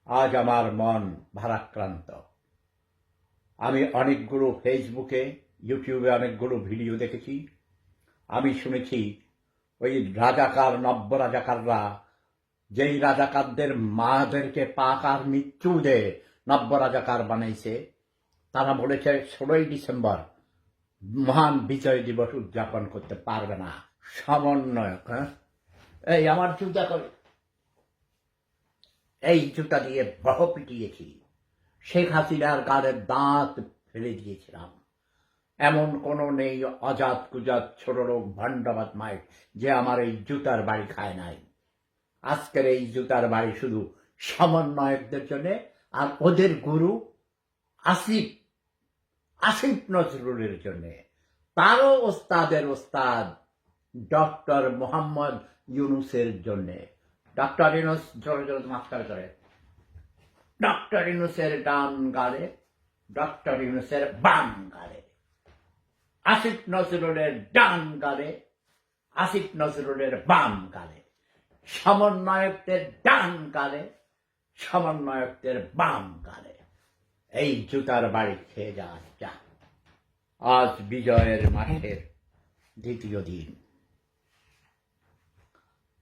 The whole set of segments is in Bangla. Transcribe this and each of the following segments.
আজ আমার মন ভারাক্রান্ত। আমি অনেকগুলো ফেসবুকে, ইউটিউবে অনেকগুলো ভিডিও দেখেছি। আমি শুনেছি ওই রাজাকার, নব্য রাজাকাররা, যেই রাজাকারদের মাদেরকে পাক আর মৃত্যু দিয়ে নব্য রাজাকার বানাইছে, তারা বলেছে 16ই ডিসেম্বর মহান বিজয় দিবস উদযাপন করতে পারবে না। সমন্বয়ক, এই আমার জুতা করে, এই জুতা দিয়ে বহ পিটিয়েছি। শেখ হাসিনার গালের দাঁত ফেলে দিয়েছিলাম। এমন কোনো নেই অজাত কুজাত ছোট লোক ভণ্ডবাদ মায়ের যে আমার এই জুতার বাড়ি খায় নাই। আজকের এই জুতার বাড়ি শুধু সমন্বয়কদের জন্য আর ওদের গুরু আসিফ নজরুলের জন্য। তারও ওস্তাদের ওস্তাদ ডক্টর মোহাম্মদ ইউনুসের জন্য। ডক্টর ইউনুস জোরে জোরে মাস্টার করে, ডক্টর ইউনুসের ডান গালে, ডক্টর ইউনুসের বাম গালে, আসিফ নজরুলের ডান গালে, আসিফ নজরুলের বাম গালে, সমন্বয়কদের ডান গালে, সমন্বয়কদের বাম গালে। এই জুতার বাড়ি খেয়ে যা। আজ বিজয়ের মাসের দ্বিতীয় দিন।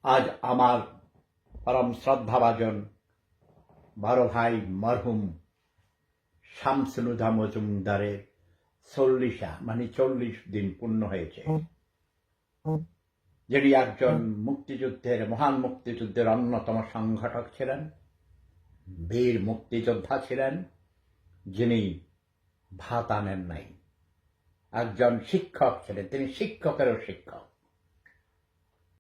আজ আমার পরম শ্রদ্ধাভাজন বড় ভাই মরহুম শামসুল হুদা মজুমদারের 40 দিন পূর্ণ হয়েছে। যিনি একজন মহান মুক্তিযুদ্ধের অন্যতম সংগঠক ছিলেন, বীর মুক্তিযোদ্ধা ছিলেন, যিনি ভাতা নেন নাই। একজন শিক্ষক ছিলেন, তিনি শিক্ষকেরও শিক্ষক।